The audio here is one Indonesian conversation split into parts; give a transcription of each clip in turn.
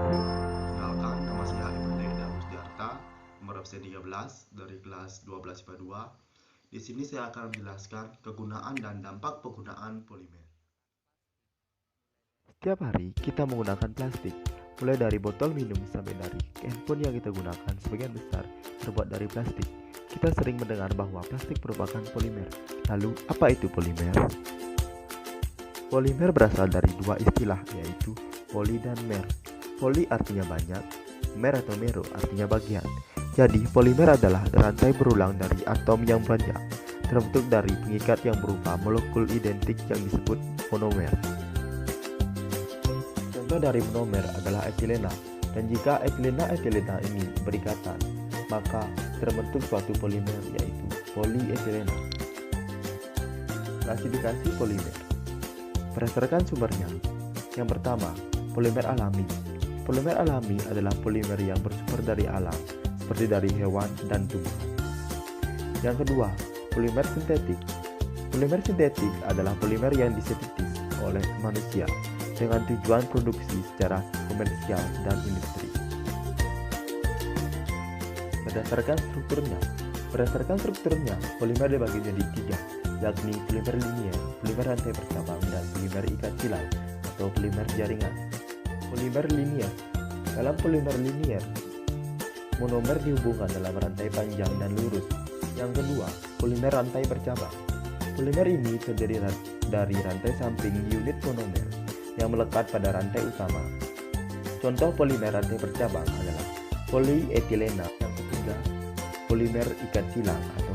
Perkenalkan, nama saya Ali Pandega Rusdiarta, nomor absen 13 dari kelas 12 IPA 2. Di sini saya akan menjelaskan kegunaan dan dampak penggunaan polimer. Setiap hari kita menggunakan plastik, mulai dari botol minum sampai dari handphone yang kita gunakan sebagian besar terbuat dari plastik. Kita sering mendengar bahwa plastik merupakan polimer. Lalu, apa itu polimer? Polimer berasal dari dua istilah, yaitu poli dan mer. Poli artinya banyak, mer atau mero artinya bagian. Jadi, polimer adalah rantai berulang dari atom yang banyak, terbentuk dari pengikat yang berupa molekul identik yang disebut monomer. Contoh dari monomer adalah etilena, dan jika etilena ini berikatan, maka terbentuk suatu polimer yaitu polietilena. Klasifikasi polimer berdasarkan sumbernya. Yang pertama, polimer alami. Polimer alami adalah polimer yang bersumber dari alam, seperti dari hewan dan tumbuhan. Yang kedua, polimer sintetik. Polimer sintetik adalah polimer yang disintetis oleh manusia dengan tujuan produksi secara komersial dan industri. Berdasarkan strukturnya, polimer dibagi menjadi tiga, yakni polimer linier, polimer rantai bercabang, dan polimer ikat silang atau polimer jaringan. Polimer linier. Dalam polimer linier, monomer dihubungkan dalam rantai panjang dan lurus. Yang kedua, polimer rantai bercabang. Polimer ini terdiri dari rantai samping unit monomer yang melekat pada rantai utama. Contoh polimer rantai bercabang adalah polietilena. Yang ketiga, polimer ikat silang atau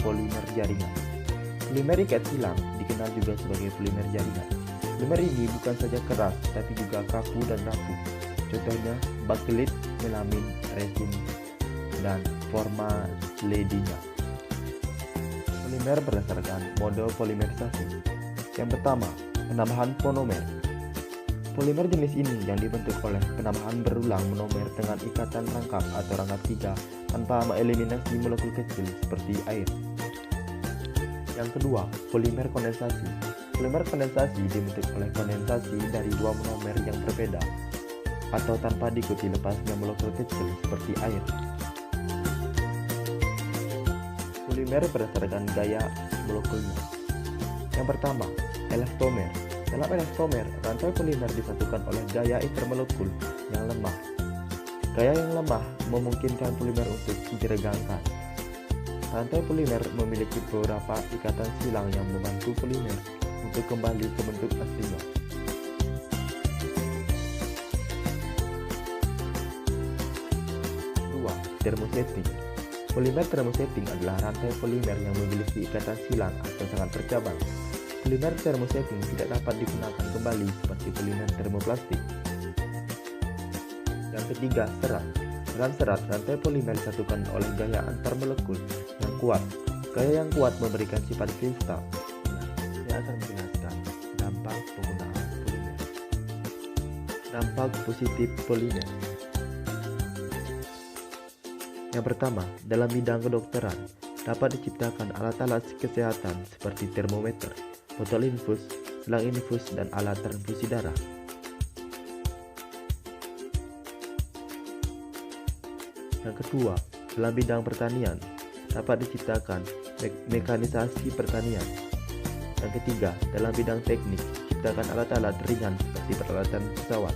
polimer jaringan. Polimer ikat silang dikenal juga sebagai polimer jaringan. Polimer ini bukan saja keras, tapi juga kaku dan rapuh. Contohnya baklit, melamin, resin, dan formaldehyde. Polimer berdasarkan mode polimerisasi. Yang pertama, penambahan monomer. Polimer jenis ini yang dibentuk oleh penambahan berulang monomer dengan ikatan rangkap atau rangkap 3 tanpa mengeliminasi molekul kecil seperti air. Yang kedua, polimer kondensasi. Polimer kondensasi dibentuk oleh kondensasi dari dua monomer yang berbeda atau tanpa diikuti lepasnya molekul kecil seperti air. Polimer berdasarkan gaya molekulnya. Yang pertama, elastomer. Dalam elastomer, rantai polimer disatukan oleh gaya intermolekul yang lemah. Gaya yang lemah memungkinkan polimer untuk diregangkan. Rantai polimer memiliki beberapa ikatan silang yang membantu polimer untuk kembali ke bentuk aslinya. Kedua, termosetting. Polimer termosetting adalah rantai polimer yang memiliki ikatan silang atau sangat bercabang. Polimer termosetting tidak dapat digunakan kembali seperti polimer termoplastik. Yang ketiga, serat. Dalam serat, rantai polimer disatukan oleh gaya antar molekul yang kuat. Gaya yang kuat memberikan sifat kristal. Saya akan menjelaskan dampak penggunaan polimer. Dampak positif polimer. Yang pertama, dalam bidang kedokteran, dapat diciptakan alat-alat kesehatan seperti termometer, botol infus, selang infus, dan alat transfusi darah. Yang kedua, dalam bidang pertanian, dapat diciptakan mekanisasi pertanian. Yang ketiga, dalam bidang teknik, diciptakan alat-alat ringan seperti peralatan pesawat.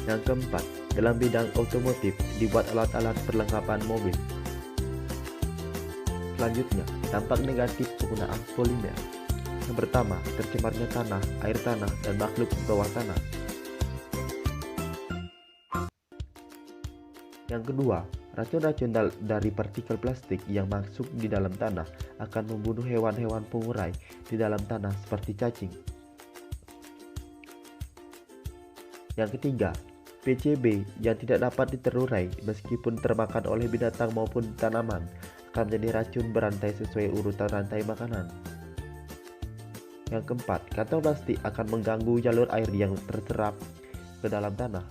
Yang keempat, dalam bidang otomotif, dibuat alat-alat perlengkapan mobil. Selanjutnya, dampak negatif penggunaan polimer. Yang pertama, tercemarnya tanah, air tanah, dan makhluk di bawah tanah. Yang kedua, racun-racun dari partikel plastik yang masuk di dalam tanah akan membunuh hewan-hewan pengurai di dalam tanah seperti cacing. Yang ketiga, PCB yang tidak dapat diterurai meskipun termakan oleh binatang maupun tanaman akan menjadi racun berantai sesuai urutan rantai makanan. Yang keempat, kantong plastik akan mengganggu jalur air yang terserap ke dalam tanah.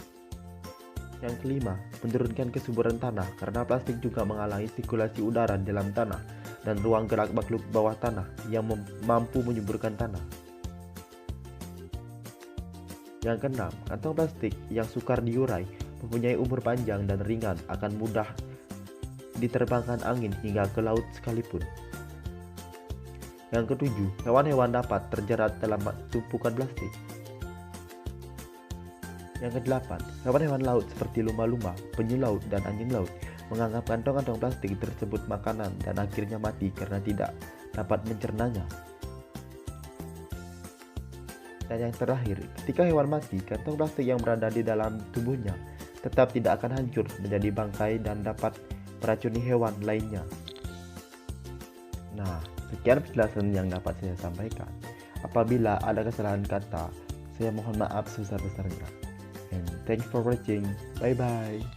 Yang kelima, menurunkan kesuburan tanah karena plastik juga menghalangi sirkulasi udara di dalam tanah dan ruang gerak makhluk bawah tanah yang mampu menyuburkan tanah. Yang keenam, kantong plastik yang sukar diurai, mempunyai umur panjang dan ringan, akan mudah diterbangkan angin hingga ke laut sekalipun. Yang ketujuh, hewan-hewan dapat terjerat dalam tumpukan plastik. Yang kedelapan, hewan-hewan laut seperti lumba-lumba, penyu laut, dan anjing laut menganggap kantong-kantong plastik tersebut makanan dan akhirnya mati karena tidak dapat mencernanya. Dan yang terakhir, ketika hewan mati, kantong plastik yang berada di dalam tubuhnya tetap tidak akan hancur menjadi bangkai dan dapat meracuni hewan lainnya. Nah, sekian penjelasan yang dapat saya sampaikan. Apabila ada kesalahan kata, saya mohon maaf sebesar-besarnya. And thanks for watching. Bye bye.